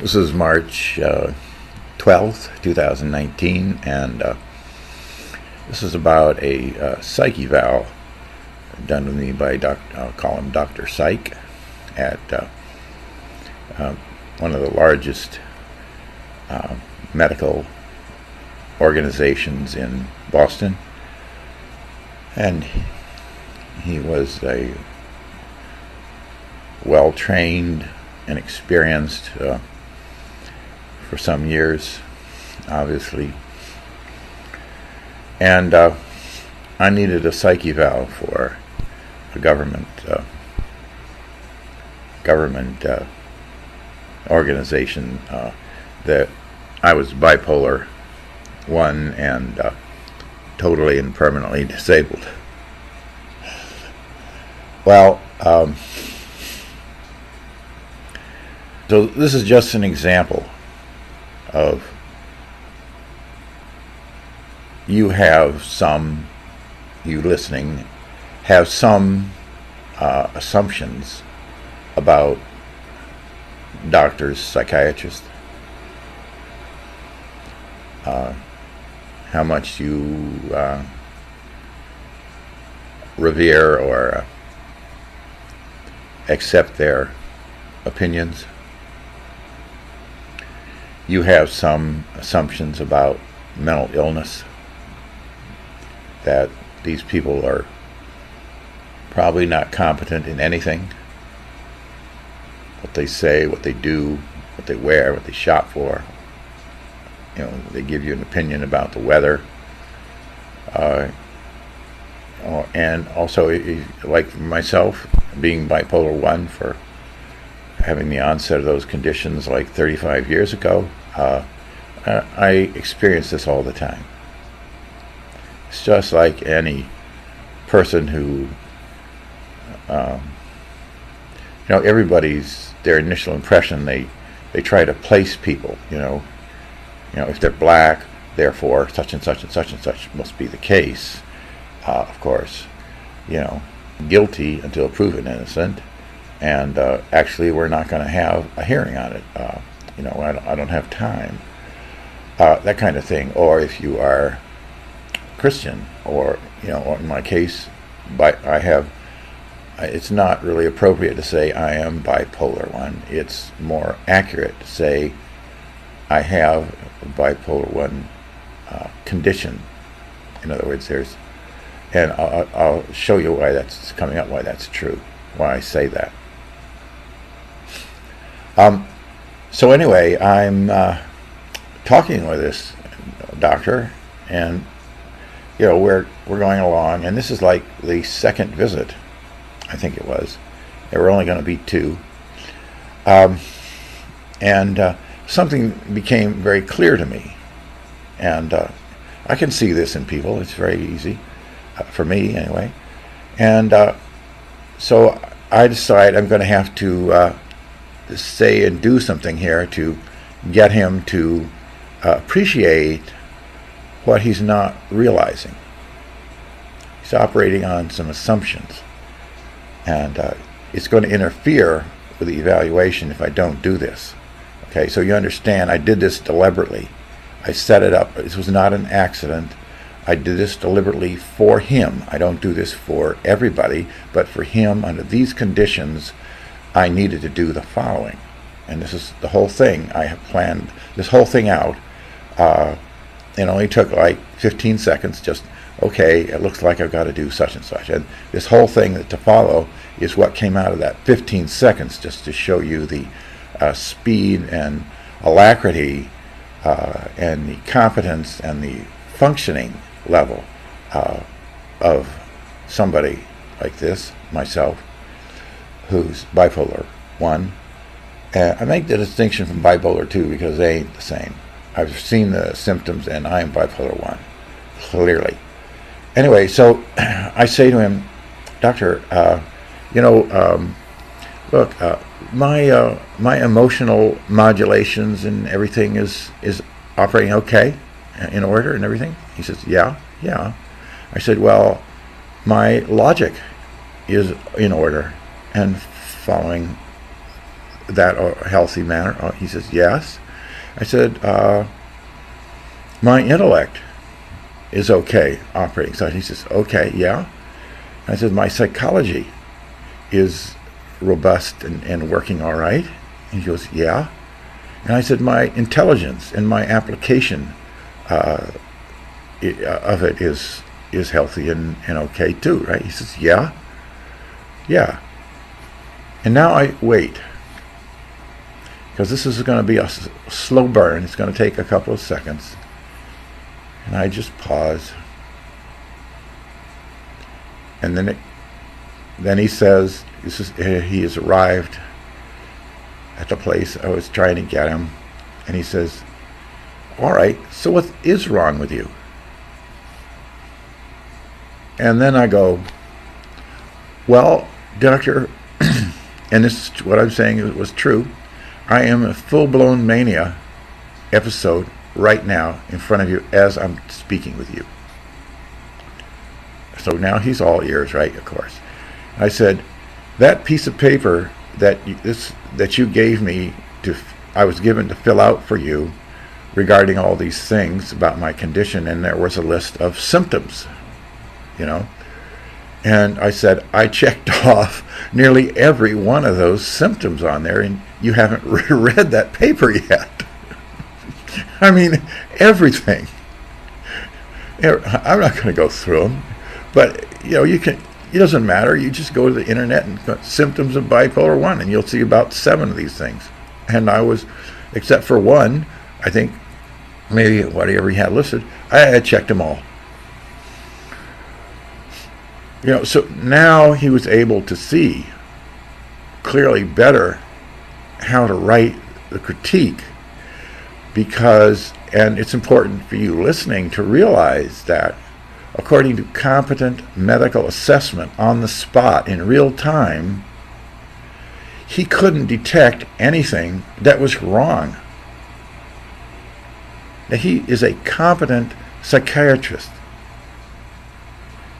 This is March 12th, 2019, and this is about a Psyche Eval done with me by I'll call him Dr. Psyche at one of the largest medical organizations in Boston. And he was a well-trained and experienced for some years, obviously. And I needed a Psyche Eval for a government organization that I was bipolar 1 and totally and permanently disabled. Well, so this is just an example of you listening have some assumptions about doctors, psychiatrists, how much you revere or accept their opinions. You have some assumptions about mental illness, that these people are probably not competent in anything. What they say, what they do, what they wear, what they shop for. You know, they give you an opinion about the weather. And also, like myself, being bipolar 1, for having the onset of those conditions like 35 years ago, I experience this all the time. It's just like any person who, everybody's, their initial impression, they try to place people, if they're black, therefore such and such and such and such must be the case. Of course, guilty until proven innocent, and actually we're not going to have a hearing on it. I don't have time. That kind of thing. Or if you are Christian, or in my case, it's not really appropriate to say I am bipolar 1. It's more accurate to say I have a bipolar 1 condition. In other words, and I'll show you why that's coming up, why that's true, why I say that. So anyway, I'm talking with this doctor, and we're going along, and this is like the second visit, I think it was. There were only going to be 2, and something became very clear to me, and I can see this in people. It's very easy for me, anyway. And so I decide I'm going to have to say and do something here to get him to appreciate what he's not realizing. He's operating on some assumptions, and it's going to interfere with the evaluation if I don't do this. Okay, so you understand, I did this deliberately. I set it up. This was not an accident. I did this deliberately for him. I don't do this for everybody, but for him, under these conditions, I needed to do the following. And this is the whole thing. I have planned this whole thing out. It only took like 15 seconds, just, okay, it looks like I've got to do such and such. And this whole thing to follow is what came out of that 15 seconds, just to show you the speed and alacrity and the competence and the functioning level of somebody like this, myself, who's bipolar 1. I make the distinction from bipolar 2 because they ain't the same. I've seen the symptoms, and I am bipolar 1, clearly. Anyway, so I say to him, Doctor, look, my emotional modulations and everything is operating okay, in order and everything? He says, yeah. I said, well, my logic is in order and following that a healthy manner? He says, yes. I said, my intellect is okay operating. So he says, okay, yeah. I said, my psychology is robust and working all right. And he goes, yeah. And I said, my intelligence and my application of it is healthy and okay too, right? He says, yeah, yeah. And now I wait, because this is going to be a slow burn. It's going to take a couple of seconds. And I just pause. And then he says, he has arrived at the place I was trying to get him. And he says, all right, so what is wrong with you? And then I go, well, doctor, and this is what I'm saying was true, I am a full-blown mania episode right now in front of you as I'm speaking with you. So now he's all ears, right? Of course. I said, that piece of paper that you gave me I was given to fill out for you regarding all these things about my condition, and there was a list of symptoms, and I said, I checked off nearly every one of those symptoms on there, and you haven't read that paper yet. I mean, everything. I'm not going to go through them, but you can. It doesn't matter. You just go to the internet and go, symptoms of bipolar 1, and you'll see about 7 of these things. And I was, except for one, I think maybe whatever he had listed, I had checked them all. So now he was able to see clearly better how to write the critique, because, and it's important for you listening to realize that according to competent medical assessment on the spot in real time, he couldn't detect anything that was wrong. Now, he is a competent psychiatrist.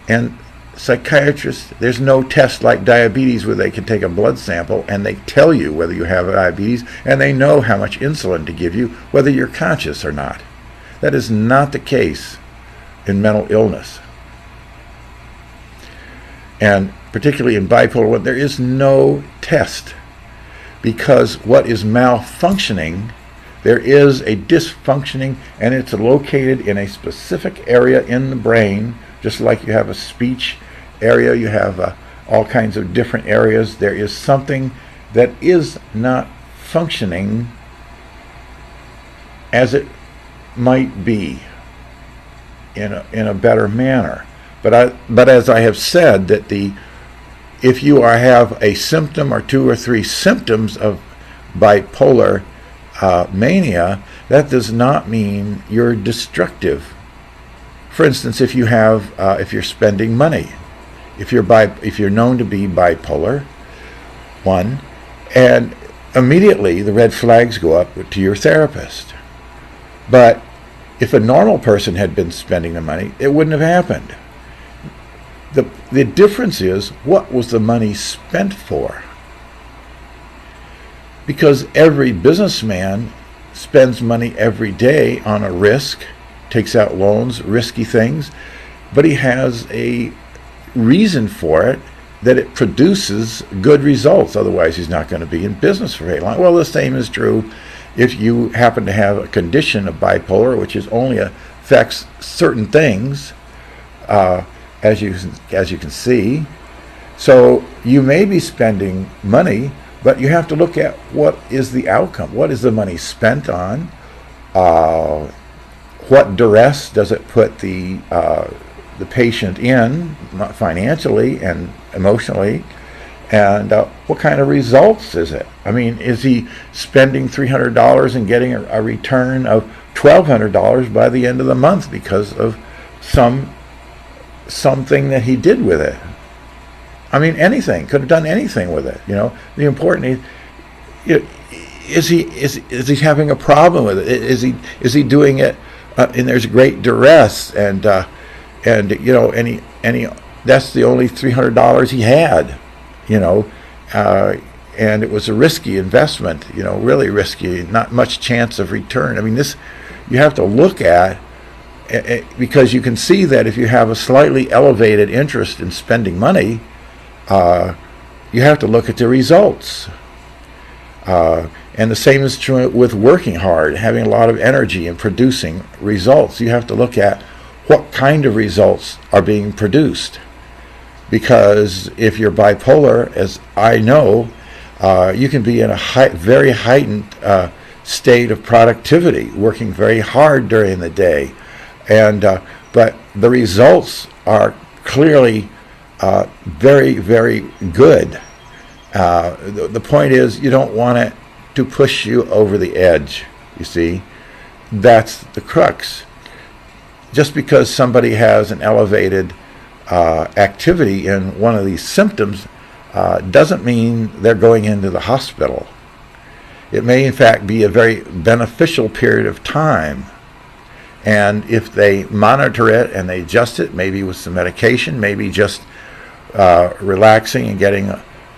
And psychiatrists, there's no test like diabetes where they can take a blood sample and they tell you whether you have diabetes, and they know how much insulin to give you, whether you're conscious or not. That is not the case in mental illness. And particularly in bipolar 1, there is no test, because what is malfunctioning, there is a dysfunctioning, and it's located in a specific area in the brain, just like you have a speech area, you have all kinds of different areas. There is something that is not functioning as it might be in a better manner. But as I have said, that if you have a symptom or 2 or 3 symptoms of bipolar mania, that does not mean you're destructive. For instance, if you're spending money, if you're known to be bipolar 1, and immediately the red flags go up to your therapist. But if a normal person had been spending the money, it wouldn't have happened. The difference is, what was the money spent for? Because every businessman spends money every day on a risk, takes out loans, risky things, but he has a reason for it, that it produces good results. Otherwise, he's not going to be in business for very long. Well, the same is true if you happen to have a condition of bipolar, which is only affects certain things, as you can see. So you may be spending money, but you have to look at what is the outcome. What is the money spent on? What duress does it put the patient in, financially and emotionally? And what kind of results is it? I mean, is he spending $300 and getting a return of $1,200 by the end of the month because of something that he did with it? I mean, anything, could have done anything with it. The important is he having a problem with it? Is he doing it and there's great duress, and that's the only $300 he had. and it was a risky investment, really risky, not much chance of return. I mean, this you have to look at, because you can see that if you have a slightly elevated interest in spending money, you have to look at the results. And the same is true with working hard, having a lot of energy and producing results. You have to look at what kind of results are being produced. Because if you're bipolar, as I know, you can be in a very heightened state of productivity, working very hard during the day. But the results are clearly very, very good. The point is, you don't want it to push you over the edge, you see. That's the crux. Just because somebody has an elevated activity in one of these symptoms doesn't mean they're going into the hospital. It may in fact be a very beneficial period of time. And if they monitor it and they adjust it, maybe with some medication, maybe just relaxing and getting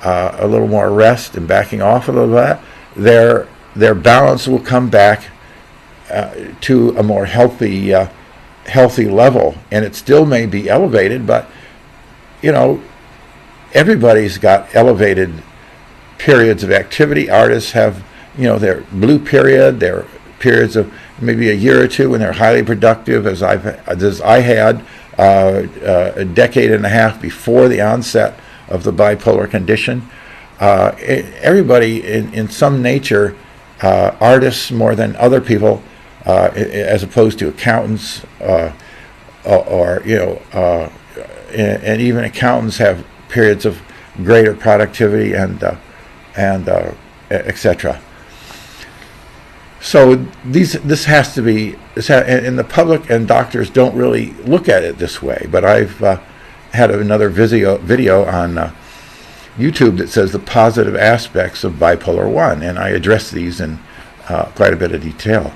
a little more rest and backing off a little bit, their balance will come back to a more healthy level. And it still may be elevated, but everybody's got elevated periods of activity. Artists have their blue period, their periods of maybe a year or two when they're highly productive, as I had a decade and a half before the onset of the bipolar condition. Everybody in some nature, artists more than other people, as opposed to accountants, and even accountants have periods of greater productivity and etc. So this has to be, and the public and doctors don't really look at it this way. But I've had another video on YouTube that says the positive aspects of bipolar 1, and I address these in quite a bit of detail.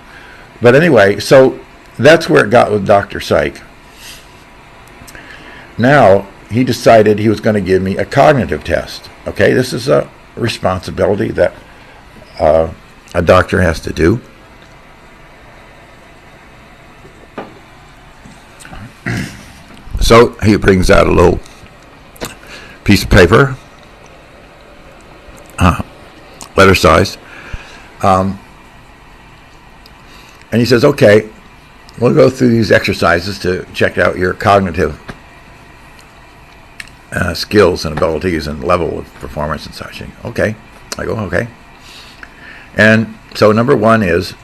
But anyway, so that's where it got with Dr. Psyche. Now he decided he was going to give me a cognitive test. Okay, this is a responsibility that a doctor has to do. So he brings out a little piece of paper, letter size, and he says, okay, we'll go through these exercises to check out your cognitive skills and abilities and level of performance and such. Okay, I go, okay. And so number one is,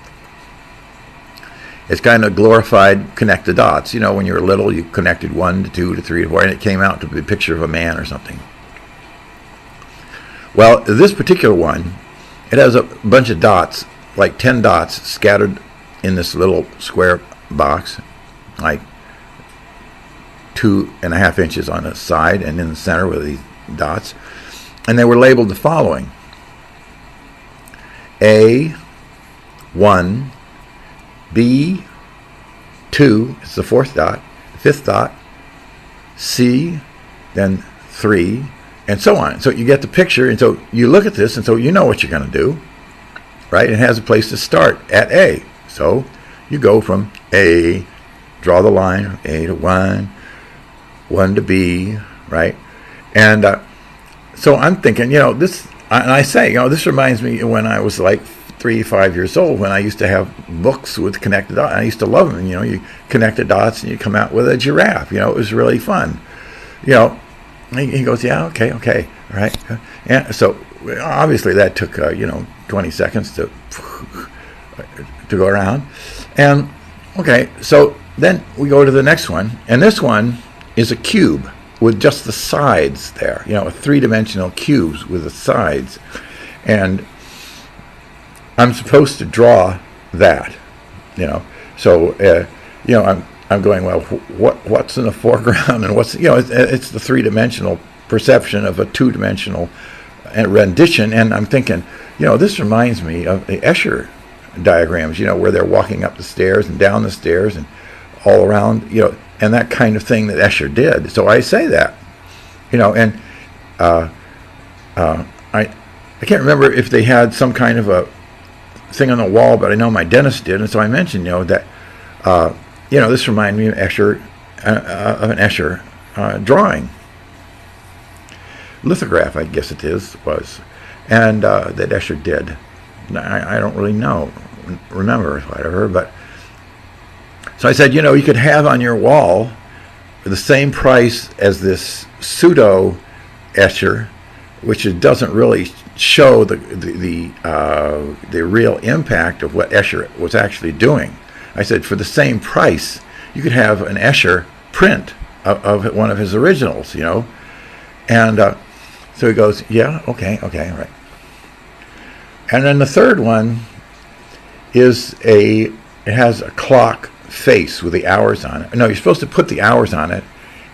it's kind of glorified connect the dots. When you were little, you connected 1 to 2 to 3 to 4, and it came out to be a picture of a man or something. Well, this particular one, it has a bunch of dots, like 10 dots scattered in this little square box, like 2.5 inches on the side and in the center with these dots. And they were labeled the following: A1, B2, it's the fourth dot, fifth dot, C, then 3, and so on. So you get the picture, and so you look at this, and so you know what you're going to do, right? It has a place to start at A. So you go from A, draw the line, A to 1, 1 to B, right? And so I'm thinking, this, and I say, this reminds me when I was like 3-5 years old, when I used to have books with connected dots. I used to love them. You connect the dots and you come out with a giraffe. It was really fun. He goes, yeah, okay, all right. And so obviously that took 20 seconds to go around. And okay, so then we go to the next one, and this one is a cube with just the sides there. A three-dimensional cubes with the sides, and I'm supposed to draw that, So, I'm going, well, what's in the foreground and what's, it's the three-dimensional perception of a two-dimensional rendition. And I'm thinking, this reminds me of the Escher diagrams, where they're walking up the stairs and down the stairs and all around, and that kind of thing that Escher did. So I say that, and I can't remember if they had some kind of a thing on the wall, but I know my dentist did, and so I mentioned, that, this reminded me of Escher, of an Escher drawing, lithograph, I guess it was, and that Escher did. I don't really remember, whatever, but so I said, you could have on your wall for the same price as this pseudo Escher, which doesn't really show the real impact of what Escher was actually doing. I said, for the same price, you could have an Escher print of one of his originals, And so he goes, yeah, okay, right. And then the third one is it has a clock face with the hours on it. No, you're supposed to put the hours on it,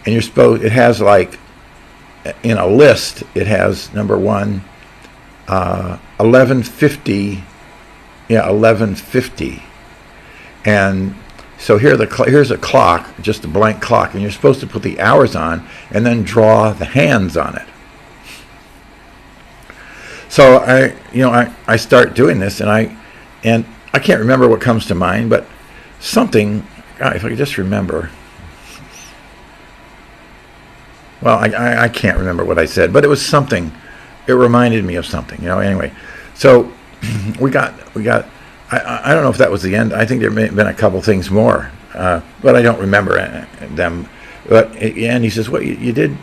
and it has like, in a list, it has number 1, 1150, 1150. And so here's a clock, just a blank clock, and you're supposed to put the hours on and then draw the hands on it. So I start doing this, and I can't remember what comes to mind, but something, God, if I could just remember. Well, I can't remember what I said, but it was something. It reminded me of something, Anyway, so we got. I don't know if that was the end. I think there may have been a couple things more, but I don't remember them. And he says, "Well, you did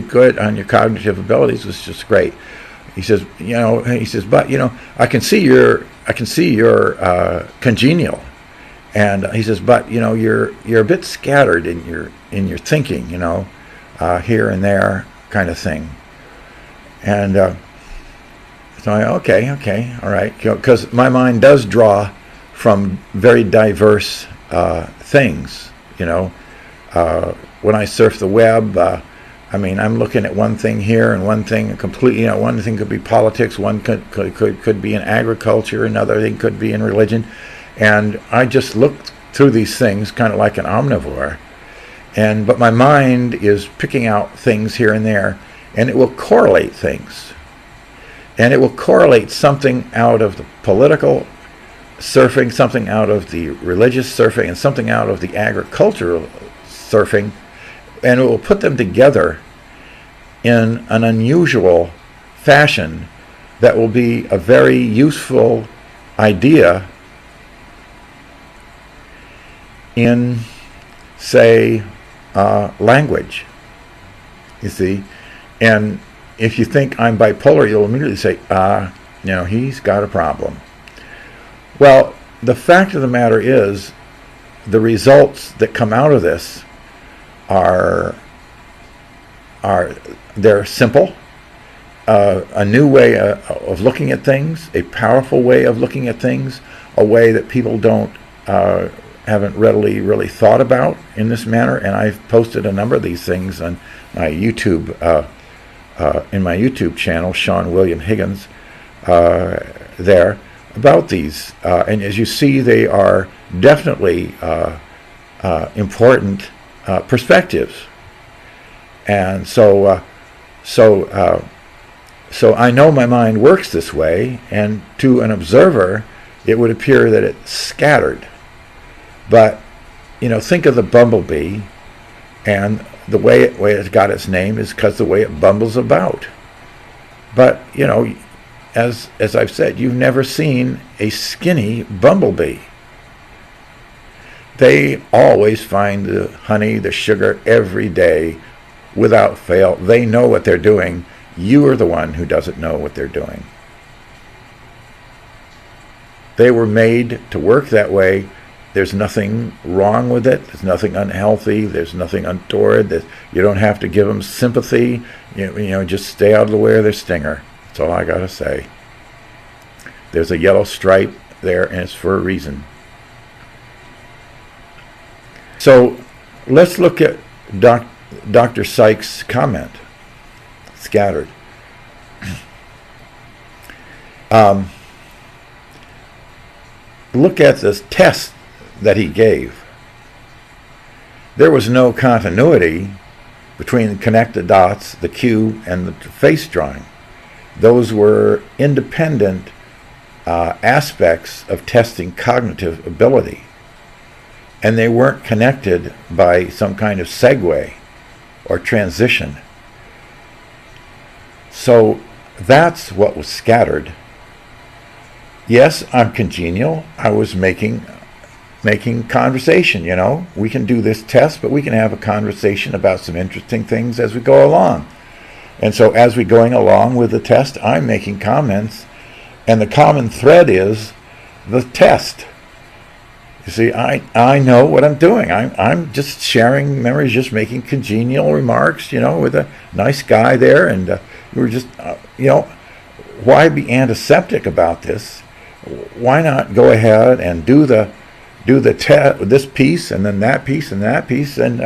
good on your cognitive abilities. It was just great." He says, but I can see you're congenial, and he says, but you're a bit scattered in your thinking, here and there kind of thing. And so okay, all right, because my mind does draw from very diverse things, when I surf the web. I'm looking at one thing here and one thing completely. One thing could be politics, one could be in agriculture, another thing could be in religion, and I just look through these things kind of like an omnivore, but my mind is picking out things here and there, and it will correlate things, and it will correlate something out of the political surfing, something out of the religious surfing, and something out of the agricultural surfing. And it will put them together in an unusual fashion that will be a very useful idea in, say, language, you see. And if you think I'm bipolar, you'll immediately say, he's got a problem. Well, the fact of the matter is, the results that come out of this they're simple, a new way of looking at things, a powerful way of looking at things, a way that people haven't really thought about in this manner. And I've posted a number of these things on my YouTube, in my YouTube channel, Sean William Higgins, there about these. And as you see, they are definitely important perspectives. And so I know my mind works this way, and to an observer it would appear that it's scattered. But think of the bumblebee, and the way it got its name is because the way it bumbles about. But as I've said, you've never seen a skinny bumblebee. They always find the honey, the sugar every day without fail. They know what they're doing. You are the one who doesn't know what they're doing. They were made to work that way. There's nothing wrong with it. There's nothing unhealthy. There's nothing untoward. You don't have to give them sympathy. Just stay out of the way of their stinger. That's all I got to say. There's a yellow stripe there, and it's for a reason. So let's look at Dr. Psyche's comment, scattered. Look at this test that he gave. There was no continuity between the connected dots, the cue, and the face drawing. those were independent aspects of testing cognitive ability. And they weren't connected by some kind of segue or transition. So that's what was scattered. Yes, I'm congenial. I was making conversation, you know. We can do this test, but we can have a conversation about some interesting things as we go along. And so as we're going along with the test, I'm making comments, and the common thread is the test. You see, I know what I'm doing. I'm just sharing memories, just making congenial remarks, you know, with a nice guy there, and we were just, you know, why be antiseptic about this? Why not go ahead and do this piece and then that piece and that piece, and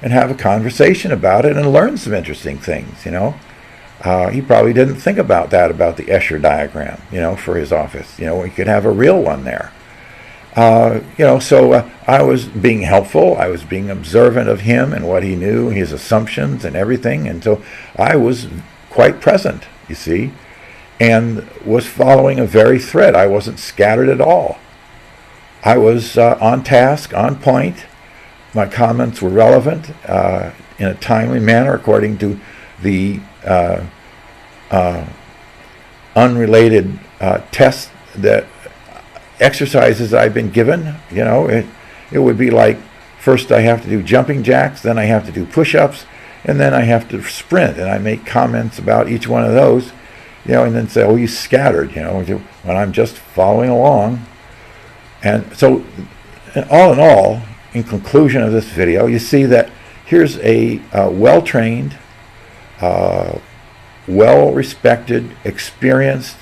have a conversation about it and learn some interesting things, you know? He probably didn't think about that, about the Escher diagram, you know, for his office. You know, we could have a real one there. You know, so I was being helpful. I was being observant of him and what he knew, his assumptions and everything. And so I was quite present, you see, and was following a very thread. I wasn't scattered at all. I was on task, on point. My comments were relevant in a timely manner according to the unrelated tests, that exercises I've been given. You know, it would be like, first I have to do jumping jacks, then I have to do push-ups, and then I have to sprint, and I make comments about each one of those, you know, and then say, oh, you scattered, you know, when I'm just following along. And so, all in all, in conclusion of this video, you see that here's a well-trained, well-respected, experienced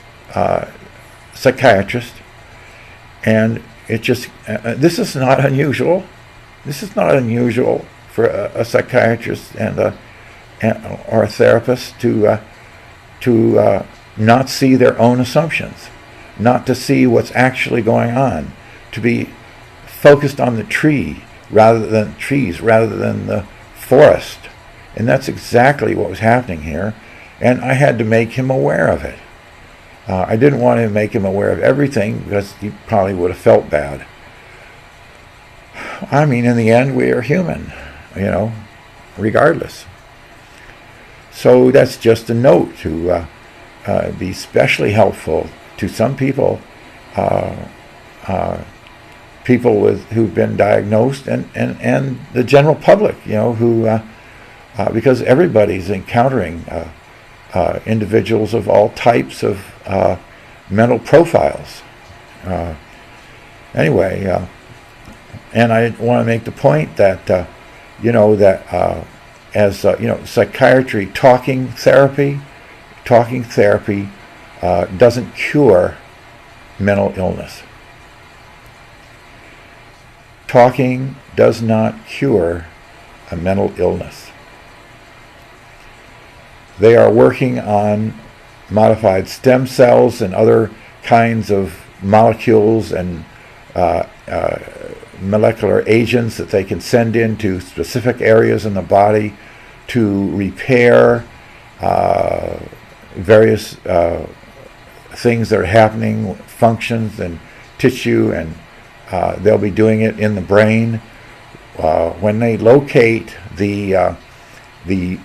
psychiatrist, and it just, this is not unusual. This is not unusual for a psychiatrist or a therapist to not see their own assumptions, not to see what's actually going on, to be focused on the trees rather than the forest. And that's exactly what was happening here, and I had to make him aware of it. I didn't want to make him aware of everything because he probably would have felt bad. I mean, in the end, we are human, you know, regardless. So that's just a note to be especially helpful to some people, who've been diagnosed, and the general public, you know, who because everybody's encountering individuals of all types of mental profiles. Anyway, and I want to make the point that you know, that as you know, psychiatry, talking therapy doesn't cure mental illness. Talking does not cure a mental illness. They are working on modified stem cells and other kinds of molecules and molecular agents that they can send into specific areas in the body to repair various things that are happening, functions and tissue, and they'll be doing it in the brain. When they locate the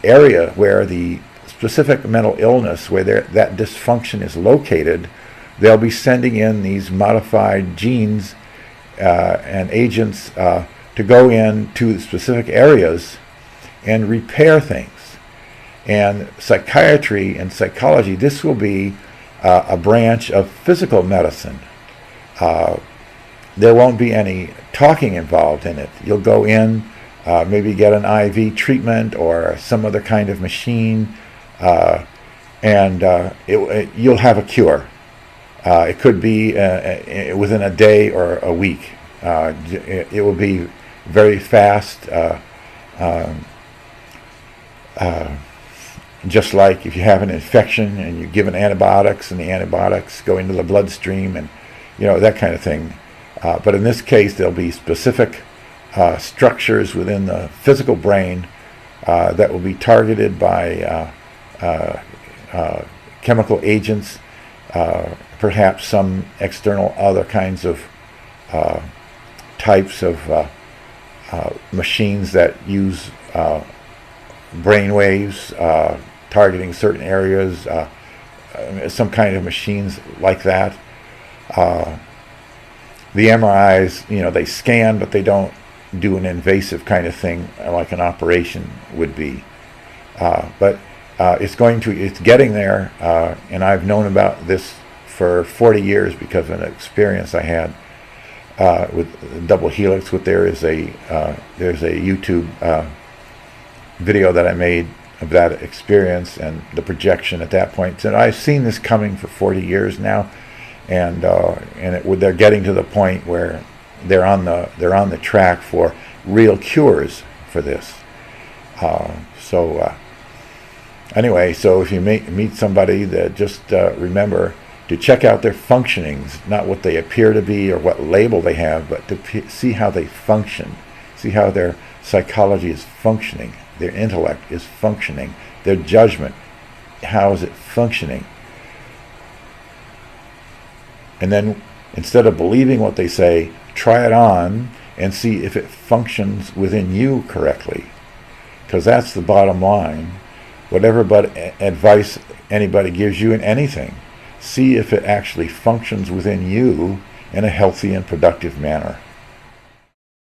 area where the specific mental illness, where that dysfunction is located, they'll be sending in these modified genes and agents to go into specific areas and repair things. And psychiatry and psychology, this will be a branch of physical medicine. There won't be any talking involved in it. You'll go in, maybe get an IV treatment or some other kind of machine, and you'll have a cure. It could be within a day or a week. It will be very fast, just like if you have an infection and you're given antibiotics, and the antibiotics go into the bloodstream, and you know, that kind of thing. But in this case, there'll be specific structures within the physical brain that will be targeted by chemical agents, perhaps some external other kinds of types of machines that use brain waves targeting certain areas, some kind of machines like that. The MRIs, they scan, but they don't do an invasive kind of thing like an operation would be. But it's getting there, and I've known about this for 40 years because of an experience I had with double helix. There's a YouTube video that I made of that experience and the projection at that point. And I've seen this coming for 40 years now, and they're getting to the point where they're on the track for real cures for this. Anyway, so if you meet somebody, that just remember to check out their functionings, not what they appear to be or what label they have, but to see how they function, see how their psychology is functioning, their intellect is functioning, their judgment, how is it functioning? And then instead of believing what they say, try it on and see if it functions within you correctly, because that's the bottom line. Whatever advice anybody gives you in anything, see if it actually functions within you in a healthy and productive manner.